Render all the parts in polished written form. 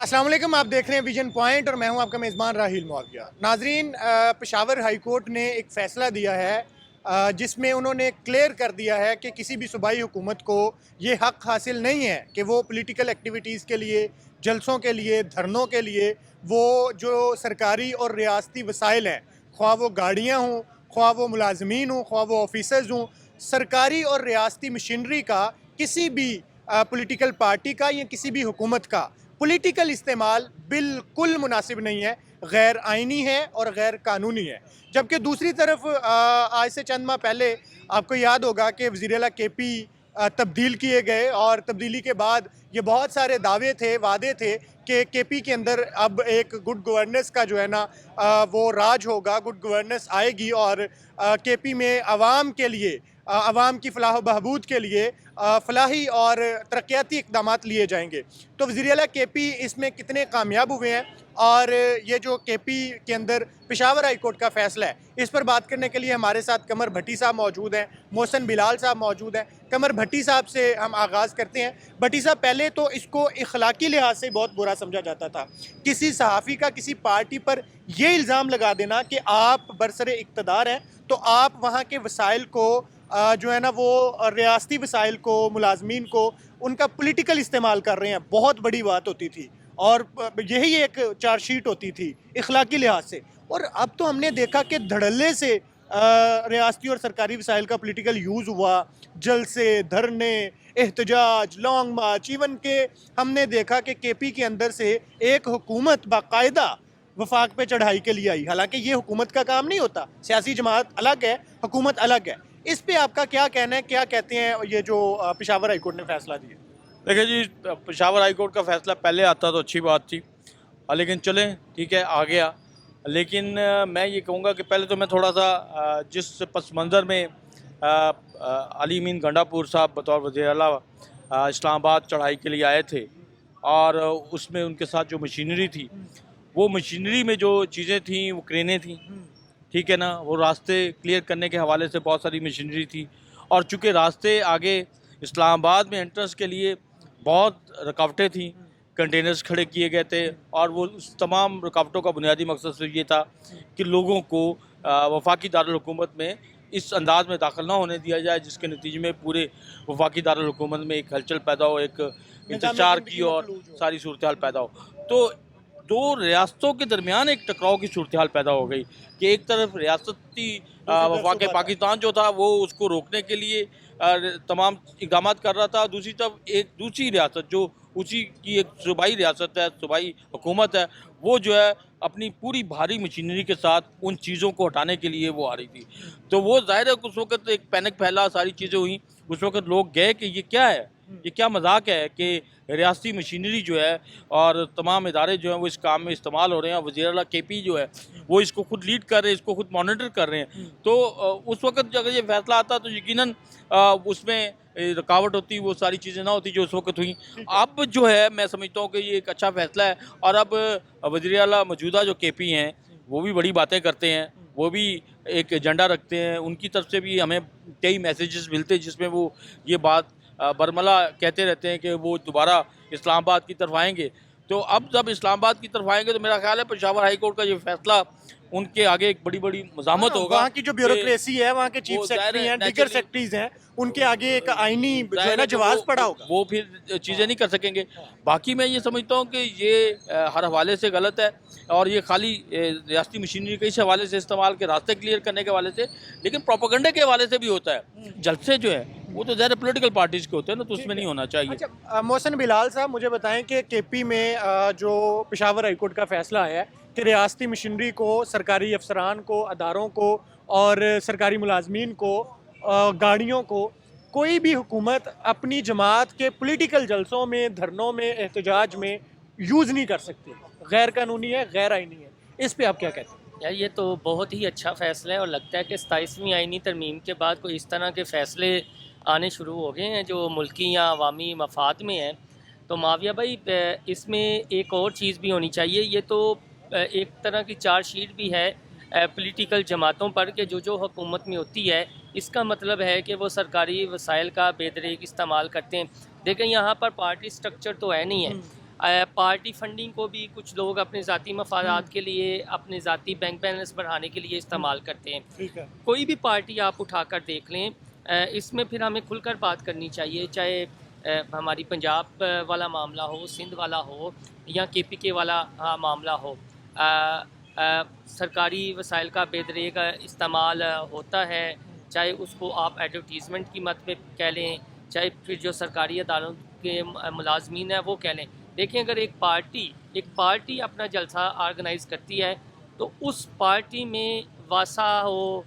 अस्सलाम वालेकुम, आप देख रहे हैं विजन पॉइंट और मैं हूं आपका मेज़बान राहिल मुआविया। नाजरीन, पेशावर हाई कोर्ट ने एक फ़ैसला दिया है जिसमें उन्होंने क्लियर कर दिया है कि किसी भी सूबाई हुकूमत को ये हक़ हासिल नहीं है कि वो पॉलिटिकल एक्टिविटीज़ के लिए, जलसों के लिए, धरनों के लिए वो जो सरकारी और रियासती वसाइल हैं, ख्वाह वो गाड़ियाँ हों, ख्वाह वो मुलाजमीन हों, ख्वाह वो ऑफिसर्स हों, सरकारी और रियासती मशीनरी का किसी भी पॉलिटिकल पार्टी का या किसी भी हुकूमत का पॉलिटिकल इस्तेमाल बिल्कुल मुनासिब नहीं है, गैर आइनी है और गैर कानूनी है। जबकि दूसरी तरफ आज से चंद माह पहले आपको याद होगा कि वज़ीर आला केपी तब्दील किए गए और तब्दीली के बाद ये बहुत सारे दावे थे, वादे थे कि केपी के अंदर अब एक गुड गवर्नेंस का जो है ना वो राज होगा, गुड गवर्नेंस आएगी और केपी में आवाम के लिए, आवाम की फलाह व बहबूद के लिए फलाही और तरक्याती इक़दामात लिए जाएंगे। तो वज़ीर आला केपी इसमें कितने कामयाब हुए हैं और ये जो केपी के अंदर पेशावर हाई कोर्ट का फ़ैसला है, इस पर बात करने के लिए हमारे साथ कमर भट्टी साहब मौजूद हैं, मोहसन बिलाल साहब मौजूद हैं। कमर भट्टी साहब से हम आगाज़ करते हैं। भट्टी साहब, पहले तो इसको इखलाकी लिहाज से बहुत बुरा समझा जाता था। किसी सहाफ़ी का किसी पार्टी पर ये इल्ज़ाम लगा देना कि आप बरसरे इक़्तिदार हैं, तो आप वहाँ के वसाइल को जो है ना वो रियासती वसाइल को, मुलाजमीन को उनका पॉलिटिकल इस्तेमाल कर रहे हैं, बहुत बड़ी बात होती थी और यही एक चार्जशीट होती थी इखलाकी लिहाज से। और अब तो हमने देखा कि धड़ल्ले से रियासती और सरकारी वसाइल का पॉलिटिकल यूज़ हुआ, जलसे, धरने, एहतजाज, लॉन्ग मार्च, इवन के हमने देखा कि केपी के अंदर से एक हुकूमत बाकायदा वफाक पे चढ़ाई के लिए आई। हालांकि ये हुकूमत का काम नहीं होता, सियासी जमात अलग है, हुकूमत अलग है। इस पे आपका क्या कहना है, क्या कहते हैं ये जो पेशावर हाई कोर्ट ने फैसला दिया? देखिए जी, पेशावर हाई कोर्ट का फैसला पहले आता तो अच्छी बात थी, लेकिन चलें ठीक है आ गया। लेकिन मैं ये कहूँगा कि पहले तो मैं थोड़ा सा जिस पस मंज़र में अली मीन गंडापुर साहब बतौर वज़ीर आला इस्लामाबाद चढ़ाई के लिए आए थे और उसमें उनके साथ जो मशीनरी थी, वो मशीनरी में जो चीज़ें थी वो क्रेनें थी, ठीक है ना, वो रास्ते क्लियर करने के हवाले से बहुत सारी मशीनरी थी। और चूँकि रास्ते आगे इस्लामाबाद में एंट्रेंस के लिए बहुत रुकावटें थी, कंटेनर्स खड़े किए गए थे और वो उस तमाम रुकावटों का बुनियादी मकसद सिर्फ ये था कि लोगों को वफाकी दारुल हुकूमत में इस अंदाज में दाखिल ना होने दिया जाए जिसके नतीजे में पूरे वफाकी दारुल हुकूमत में एक हलचल पैदा हो, एक इंतजार की और सारी सूरत हाल पैदा हो। तो दो रियासतों के दरमियान एक टकराव की सूरत हाल पैदा हो गई कि एक तरफ रियासती वफाक पाकिस्तान जो था वो उसको रोकने के लिए तमाम इक़दाम कर रहा था, दूसरी तरफ एक दूसरी रियासत जो उसी की एक सूबाई रियासत है, सूबाई हुकूमत है, वो जो है अपनी पूरी भारी मशीनरी के साथ उन चीज़ों को हटाने के लिए वो आ रही थी। तो वो ज़ाहिर है उस वक्त एक पैनिक फैला, सारी चीज़ें हुई। उस वक्त लोग गए कि ये क्या है, ये क्या मजाक है कि रियासती मशीनरी जो है और तमाम इदारे जो हैं वो इस काम में इस्तेमाल हो रहे हैं। वज़ीर आला केपी जो है वो इसको खुद लीड कर रहे हैं, इसको खुद मॉनिटर कर रहे हैं। तो उस वक्त अगर ये फैसला आता तो यकीनन उसमें रुकावट होती, वो सारी चीज़ें ना होती जो उस वक्त हुई। अब जो है मैं समझता हूँ कि ये एक अच्छा फैसला है और अब वज़ीर आला मौजूदा जो केपी हैं वो भी बड़ी बातें करते हैं, वो भी एक एजेंडा रखते हैं। उनकी तरफ से भी हमें कई मैसेजेस मिलते हैं जिसमें वो ये बात बरमला कहते रहते हैं कि वो दोबारा इस्लामाबाद की तरफ आएंगे। तो अब जब इस्लामाबाद की तरफ आएंगे तो मेरा ख्याल है पेशावर हाई कोर्ट का ये फैसला उनके आगे एक बड़ी बड़ी मज़ामत होगा। वहाँ की जो ब्यूरोक्रेसी है, वहाँ के चीफ सेक्रेटरी हैं, दीगर सेक्रेटरीज हैं, उनके आगे एक आईनी जो है ना जवाब पड़ा होगा, वो फिर चीज़ें नहीं कर सकेंगे। बाकी मैं ये समझता हूँ कि ये हर हवाले से गलत है और ये खाली रियासती मशीनरी के इस हवाले से इस्तेमाल के रास्ते क्लियर करने के हवाले से, लेकिन प्रोपेगेंडे के हवाले से भी होता है। जलसे जो है वो तो ज़्यादा पॉलिटिकल पार्टीज़ के होते हैं ना, तो उसमें नहीं होना चाहिए। अच्छा, मोहसन बिलाल साहब, मुझे बताएं कि केपी में जो पेशावर हाई कोर्ट का फैसला आया है कि रियासती मशीनरी को, सरकारी अफसरान को, अदारों को और सरकारी मुलाजमीन को, गाड़ियों को, कोई भी हुकूमत अपनी जमात के पॉलिटिकल जलसों में, धरनों में, एहतजाज में यूज़ नहीं कर सकती, गैर कानूनी है, गैर आइनी है। इस पर आप क्या कहते हैं? यार ये तो बहुत ही अच्छा फ़ैसला है और लगता है कि 27वीं आइनी तरमीम के बाद कोई इस तरह के फ़ैसले आने शुरू हो गए हैं जो मुल्की या अवामी मफाद में हैं। तो माविया भाई, इसमें एक और चीज़ भी होनी चाहिए। ये तो एक तरह की चार्जशीट भी है पॉलिटिकल जमातों पर कि जो हुकूमत में होती है, इसका मतलब है कि वो सरकारी वसाइल का बेदरीक इस्तेमाल करते हैं। देखें, यहाँ पर पार्टी स्ट्रक्चर तो है नहीं है, पार्टी फंडिंग को भी कुछ लोग अपने ज़ाती मफादात के लिए, अपने ज़ाती बैंक बैलेंस बढ़ाने के लिए इस्तेमाल करते हैं। ठीक है। कोई भी पार्टी आप उठाकर देख लें, इसमें फिर हमें खुलकर बात करनी चाहिए, चाहे हमारी पंजाब वाला मामला हो, सिंध वाला हो या KPK वाला मामला हो। सरकारी वसाइल का बेदरेग इस्तेमाल होता है, चाहे उसको आप एडवर्टीज़मेंट की मद पे कह लें, चाहे फिर जो सरकारी अदालतों के मुलाजमीन हैं वो कह लें। देखिए, अगर एक पार्टी अपना जलसा ऑर्गेनाइज़ करती है तो उस पार्टी में वासा हो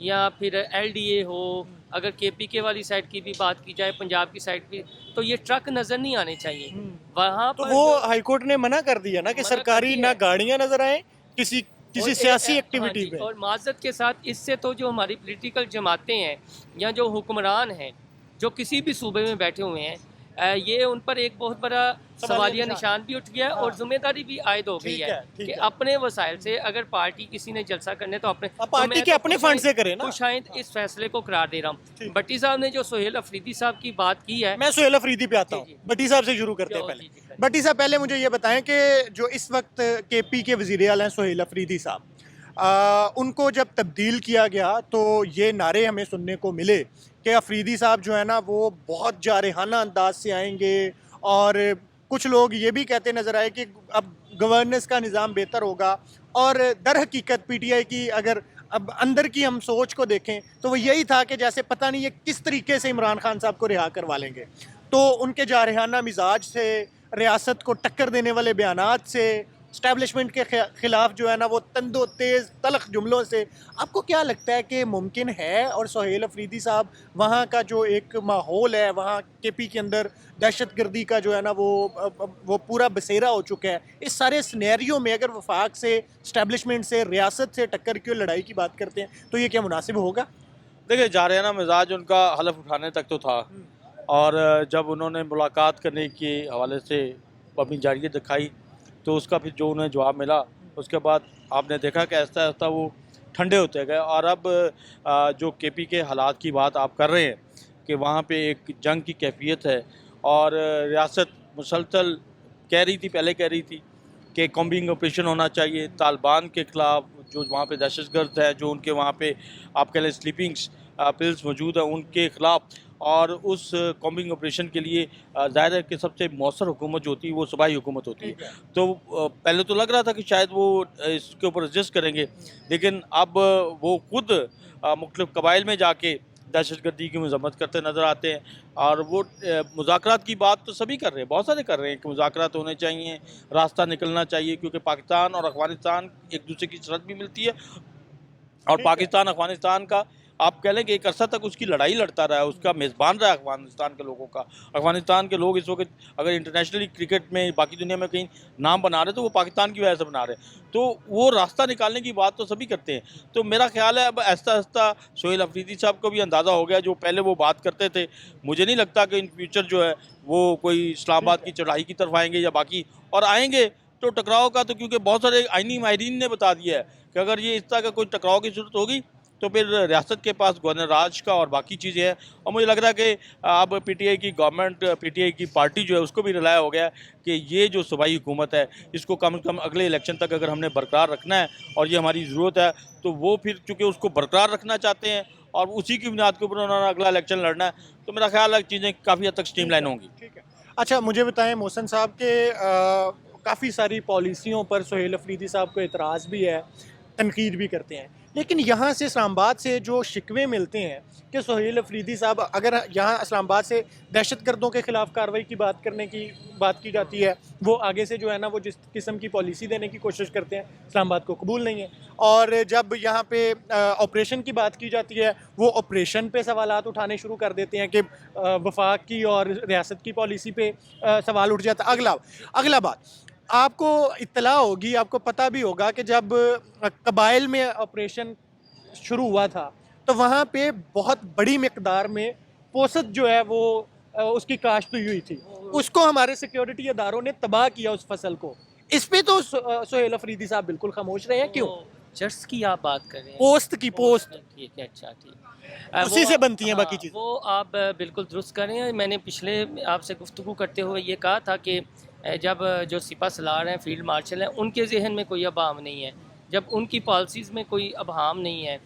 या फिर LDA हो, अगर KPK वाली साइड की भी बात की जाए, पंजाब की साइड की, तो ये ट्रक नज़र नहीं आने चाहिए वहाँ तो पर। वो हाईकोर्ट ने मना कर दिया ना कि मना कर सरकारी दिया ना है। गाड़ियां नजर आए किसी और सियासी हाँ एक्टिविटी जी, पे। और माज़रत के साथ इससे तो जो हमारी पॉलिटिकल जमातें हैं या जो हुक्मरान हैं, जो किसी भी सूबे में बैठे हुए हैं, ये उन पर एक बहुत बड़ा सवालिया निशान भी उठ गया है और जिम्मेदारी भी आयद हो गई ठीक है है, ठीक कि है। अपने वसाइल से अगर पार्टी किसी ने जलसा करने तो अपने अब पार्टी के अपने फंड से करे ना। शायद इस फैसले को करार दे रहा हूँ। ठीक। भट्टी साहब ने जो सोहेल अफरीदी साहब की बात की है, मैं सुहेल अफरीदी पे आता हूँ, जी, जी। भट्टी साहब से शुरू करते हैं जी, पहले। जी, जी। भट्टी साहब, पहले मुझे ये बताएं कि जो इस वक्त KP के वज़ीर आला हैं सुहेल अफरीदी साहब, उनको जब तब्दील किया गया तो ये नारे हमें सुनने को मिले कि अफरीदी साहब जो है ना वो बहुत जारहाना अंदाज से आएंगे, और कुछ लोग ये भी कहते नज़र आए कि अब गवर्नेंस का निज़ाम बेहतर होगा। और दर हकीकत PTI की अगर अब अंदर की हम सोच को देखें तो वो यही था कि जैसे पता नहीं ये किस तरीके से इमरान खान साहब को रिहा करवा लेंगे। तो उनके जारहाना मिजाज से, रियासत को टक्कर देने वाले बयानात से, स्टैब्लिशमेंट के खिलाफ जो है ना वो तंदो तेज़ तलख जुमलों से, आपको क्या लगता है कि मुमकिन है? और सुहेल अफरीदी साहब, वहाँ का जो एक माहौल है, वहाँ KP के अंदर दहशतगर्दी का जो है ना वो पूरा बसेरा हो चुका है, इस सारे सिनेरियो में अगर वफाक से, स्टैब्लिशमेंट से, रियासत से टक्कर की लड़ाई की बात करते हैं तो ये क्या मुनासिब होगा? देखिए, जारहाना मिजाज उनका हलफ उठाने तक तो था, और जब उन्होंने मुलाकात करने के हवाले से अपनी जारियत दिखाई तो उसका फिर जो उन्हें जवाब मिला, उसके बाद आपने देखा कि ऐसा ऐसा वो ठंडे होते गए। और अब जो KP के हालात की बात आप कर रहे हैं कि वहाँ पे एक जंग की कैफियत है, और रियासत मुसलसल कह रही थी, पहले कह रही थी कि कॉम्बिंग ऑपरेशन होना चाहिए तालिबान के ख़िलाफ़, जो वहाँ पे दहशतगर्द है, जो उनके वहाँ पे आप कह लें स्लीपिंग्स पिल्स मौजूद हैं उनके ख़िलाफ़। और उस कॉम्बिंग ऑपरेशन के लिए ज़ाहिर है कि सबसे मौसर हुकूमत जो होती है वो सूबाई हुकूमत होती है। तो पहले तो लग रहा था कि शायद वो इसके ऊपर रजिस्ट करेंगे, लेकिन अब वो खुद मुख्तलिफ कबाइल में जाके दहशतगर्दी की मजम्मत करते नज़र आते हैं। और वो मुज़ाकरात की बात तो सभी कर रहे हैं, बहुत सारे कर रहे हैं कि मुज़ाकरात होने चाहिए, रास्ता निकलना चाहिए, क्योंकि पाकिस्तान और अफ़गानिस्तान एक दूसरे की शरत भी मिलती है। और पाकिस्तान अफ़गानिस्तान का आप कह लें कि एक अर्सा तक उसकी लड़ाई लड़ता रहा है, उसका मेज़बान रहा है अफ़गानिस्तान के लोगों का। अफ़गानिस्तान के लोग इस वक्त अगर इंटरनेशनली क्रिकेट में बाकी दुनिया में कहीं नाम बना रहे तो वो पाकिस्तान की वजह से बना रहे हैं। तो वो रास्ता निकालने की बात तो सभी करते हैं। तो मेरा ख्याल है अब आहिस्ता आहिस्ता सुहेल अफरीदी साहब को भी अंदाज़ा हो गया, जो पहले वो बात करते थे, मुझे नहीं लगता कि इन फ्यूचर जो है वो कोई इस्लामाबाद की चढ़ाई की तरफ आएंगे या बाकी, और आएंगे तो टकराव का तो, क्योंकि बहुत सारे आइनी माहिरीन ने बता दिया है कि अगर ये इस तरह का कोई टकराव की जरूरत होगी तो फिर रियासत के पास गवर्नर राज का और बाकी चीज़ें हैं। और मुझे लग रहा है कि अब PTI की गवर्नमेंट, PTI की पार्टी जो है उसको भी रिलाया हो गया है कि ये जो सूबाई हुकूमत है इसको कम से कम अगले इलेक्शन तक अगर हमने बरकरार रखना है और ये हमारी ज़रूरत है, तो वो फिर चूँकि उसको बरकरार रखना चाहते हैं और उसी की बुनियाद के ऊपर उन्होंने अगला इलेक्शन लड़ना है, तो मेरा ख्याल है चीज़ें काफ़ी हद तक स्ट्रीमलाइन होंगी। ठीक है। अच्छा, मुझे बताएं मोहसन साहब के काफ़ी सारी पॉलिसियों पर सुहेल अफरीदी साहब को एतराज़ भी है, तनकीद भी करते हैं, लेकिन यहाँ से इस्लामाबाद से जो शिकवे मिलते हैं कि सुहेल अफरीदी साहब, अगर यहाँ इस्लामाबाद से दहशतगर्दों के ख़िलाफ़ कार्रवाई की बात करने की बात की जाती है, वो आगे से जो है ना वो जिस किस्म की पॉलिसी देने की कोशिश करते हैं, इस्लामाबाद को कबूल नहीं है। और जब यहाँ पे ऑपरेशन की बात की जाती है, वो ऑपरेशन पे सवालात उठाने शुरू कर देते हैं कि वफाक की और रियासत की पॉलिसी पे सवाल उठ जाता है। अगला बात, आपको इत्तला होगी, आपको पता भी होगा कि जब कबाइल में ऑपरेशन शुरू हुआ था तो वहाँ पे बहुत बड़ी मिकदार में पोसत जो है वो उसकी काश्त हुई थी, उसको हमारे सिक्योरिटी इदारों ने तबाह किया उस फसल को। इस पे तो सुहेल अफरीदी साहब बिल्कुल खामोश रहे हैं, क्यों? जर्स की आप बात कर रहे हैं, पोस्त की, पोस्त ठीक है, अच्छा ठीक, उसी से बनती हैं बाकी चीज़ें। वो आप बिल्कुल दुरुस्त कर रहे हैं। मैंने पिछले आपसे गुफ्तगू करते हुए ये कहा था कि जब जो सिपा सलार हैं, फील्ड मार्शल हैं, उनके जहन में कोई अभाव नहीं है, जब उनकी पॉलिसीज़ में कोई अभाव नहीं है,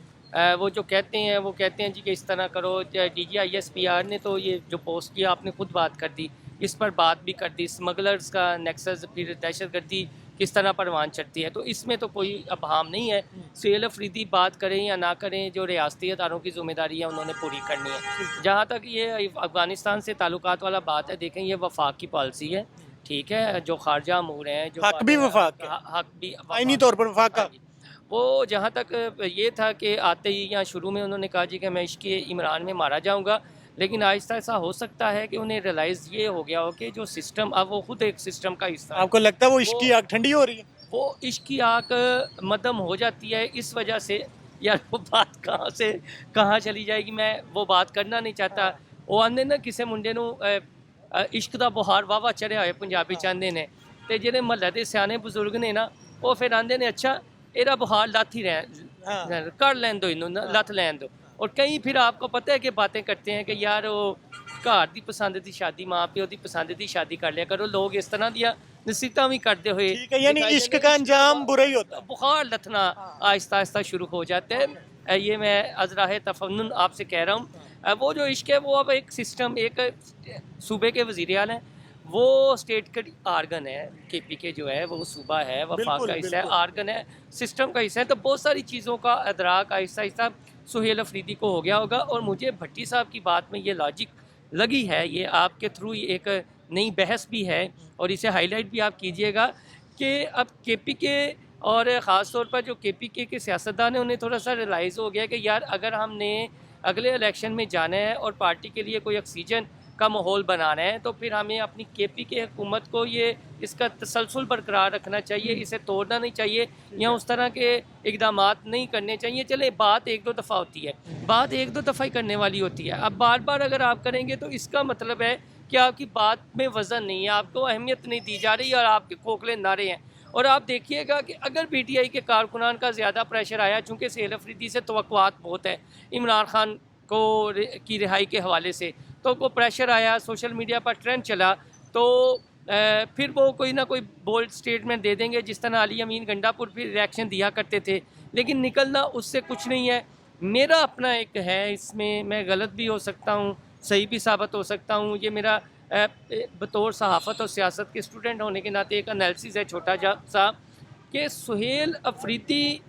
वो जो कहते हैं वो कहते हैं जी कि इस तरह करो। DGISPR ने तो ये जो पोस्ट किया आपने खुद बात कर दी, इस पर बात भी कर दी, स्मगलर्स का नेक्सस, फिर दहशतगर्दी किस तरह परवान चढ़ती है, तो इसमें तो कोई अभाव नहीं है। सुहेल अफरीदी बात करें या ना करें, जो रियासती अदारों की जिम्मेदारी है उन्होंने पूरी करनी है। जहाँ तक ये अफ़गानिस्तान से ताल्लुकात वाला बात है, देखें ये वफाक की पॉलिसी है, ठीक है, जो खारजा अमूर हैं, जो हक भी वफाक का, हक भी आईनी तौर पर वफाक का। वो जहाँ तक ये था कि आते ही या शुरू में उन्होंने कहा जी कि मैं इश्क़ इमरान में मारा जाऊँगा, लेकिन आहिस्ता ऐसा हो सकता है कि उन्हें रियलाइज़ ये हो गया हो कि जो सिस्टम, अब वो खुद एक सिस्टम का हिस्सा है। आपको लगता है वो इश्क की आग ठंडी हो रही है? वो इश्क की आग मदम हो जाती है इस वजह से, यार वो बात कहाँ से कहाँ चली जाएगी, मैं वो बात करना नहीं चाहता। वो आंदे ना किसी मुंडे नू इश्क दा बुहार वावा चढ़िया होए पंजाबी चाहते ने, ते जेह्ड़े महल्ले दे सियाने बजुर्ग ने ना, वो फिर आंदे ने अच्छा एरा बुहार लथ ही रह कर लैन दो, इनू लथ लैन दो। और कई फिर आपको पता है कि बातें करते हैं कि यार वो घर की पसंद की शादी, माँ प्यो की पसंद की शादी कर लिया करो। लोग इस तरह दिया नसीहतां भी करते हुए, ठीक है, यानी इश्क का अंजाम बुरा ही होता है। बुखार लथना आहिस्ता आहिस्ता शुरू हो जाता है। ये मैं अज़राह तफन्नुन आपसे कह रहा हूँ। वो जो इश्क है वो अब एक सिस्टम, एक सूबे के वज़ीर आला है, वो स्टेट का आर्गन है, KPK जो है वो सूबा है, वफाक का हिस्सा है, आर्गन है, सिस्टम का हिस्सा है। तो बहुत सारी चीज़ों का अदराक आहिस्ता आहिस्ता सुहेल अफरीदी को हो गया होगा। और मुझे भट्टी साहब की बात में ये लॉजिक लगी है, ये आपके थ्रू एक नई बहस भी है और इसे हाईलाइट भी आप कीजिएगा कि अब KPK और ख़ास तौर पर जो KPK के सियासतदान हैं, उन्हें थोड़ा सा रियलाइज़ हो गया कि यार अगर हमने अगले इलेक्शन में जाना है और पार्टी के लिए कोई ऑक्सीजन का माहौल बनाना है, तो फिर हमें अपनी KPK हुकूमत को ये इसका तसलसल बरकरार रखना चाहिए, इसे तोड़ना नहीं चाहिए या उस तरह के इक़दामात नहीं करने चाहिए। चले बात एक दो दफ़ा होती है, बात एक दो दफ़ा ही करने वाली होती है। अब बार बार अगर आप करेंगे तो इसका मतलब है कि आपकी बात में वज़न नहीं है, आपको अहमियत नहीं दी जा रही और आपके खोखले नारे हैं। और आप देखिएगा कि अगर PTI के कारकुनान का ज़्यादा प्रेशर आया, चूँकि सुहेल अफरीदी से तवक्कुआत बहुत है इमरान खान को की रिहाई के हवाले से, तो को प्रेशर आया, सोशल मीडिया पर ट्रेंड चला, तो फिर वो कोई ना कोई बोल्ड स्टेटमेंट दे देंगे, जिस तरह अली अमीन गंडापुर फिर रिएक्शन दिया करते थे, लेकिन निकलना उससे कुछ नहीं है। मेरा अपना एक है, इसमें मैं गलत भी हो सकता हूँ, सही भी साबित हो सकता हूँ। ये मेरा बतौर सहाफ़त और सियासत के स्टूडेंट होने के नाते एक एनालिसिस है छोटा सा कि सुहेल अफरीदी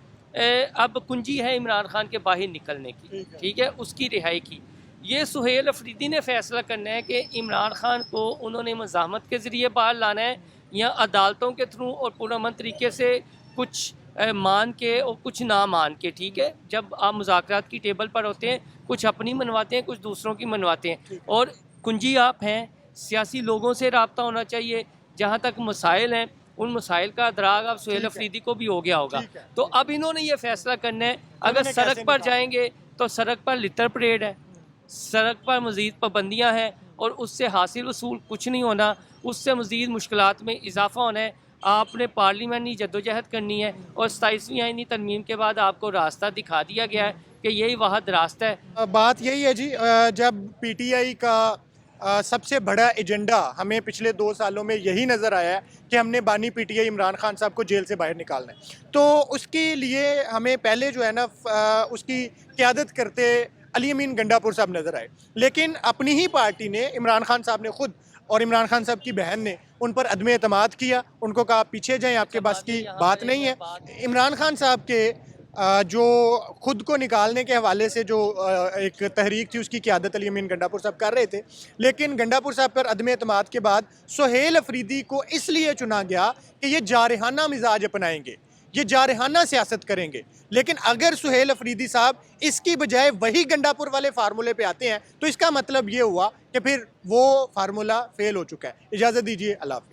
अब कुंजी है इमरान खान के बाहर निकलने की, ठीक है, उसकी रिहाई की। ये सुहेल अफरीदी ने फ़ैसला करना है कि इमरान खान को उन्होंने मज़ाहमत के ज़रिए बाहर लाना है या अदालतों के थ्रू और पुरअमन तरीके से कुछ मान के और कुछ ना मान के, ठीक है। जब आप मुज़ाकरात की टेबल पर होते हैं, कुछ अपनी मनवाते हैं, कुछ दूसरों की मनवाते हैं, और कुंजी आप हैं, सियासी लोगों से रब्ता होना चाहिए। जहाँ तक मसाइल हैं, उन मसाइल का अदराक अब सुहेल अफरीदी को भी हो गया होगा। तो अब इन्होंने ये फ़ैसला करना है, अगर सड़क पर जाएंगे तो सड़क पर लिटर परेड है, सड़क पर मज़ीद पाबंदियाँ हैं और उससे हासिल वसूल कुछ नहीं होना, उससे मज़ीद मुश्किलात में इजाफ़ा होना है। आपने पार्लियामेंटी जद्दोजहद करनी है और 27वीं आईनी तरमीम के बाद आपको रास्ता दिखा दिया गया है कि यही वाहद रास्ता है। बात यही है जी, जब PTI का सबसे बड़ा एजेंडा हमें पिछले 2 सालों में यही नज़र आया है कि हमने बानी PTI इमरान खान साहब को जेल से बाहर निकालना है, तो उसके लिए हमें पहले जो है ना उसकी क़यादत करते अली अमीन गंडापुर साहब नज़र आए, लेकिन अपनी ही पार्टी ने, इमरान खान साहब ने खुद और इमरान खान साहब की बहन ने उन पर अदम एतमाद किया, उनको कहा पीछे जाएं, आपके बस की बात नहीं है। इमरान खान साहब के जो खुद को निकालने के हवाले से जो एक तहरीक थी, उसकी क़यादत अली अमीन गंडापुर साहब कर रहे थे, लेकिन गंडापुर साहब पर अदम एतमाद के बाद सुहेल अफरीदी को इसलिए चुना गया कि ये जारहाना मिजाज अपनाएंगे, ये जारहाना सियासत करेंगे। लेकिन अगर सुहेल अफरीदी साहब इसकी बजाय वही गंडापुर वाले फार्मूले पे आते हैं, तो इसका मतलब ये हुआ कि फिर वो फार्मूला फेल हो चुका है। इजाज़त दीजिए, अल्लाह हाफ़िज़।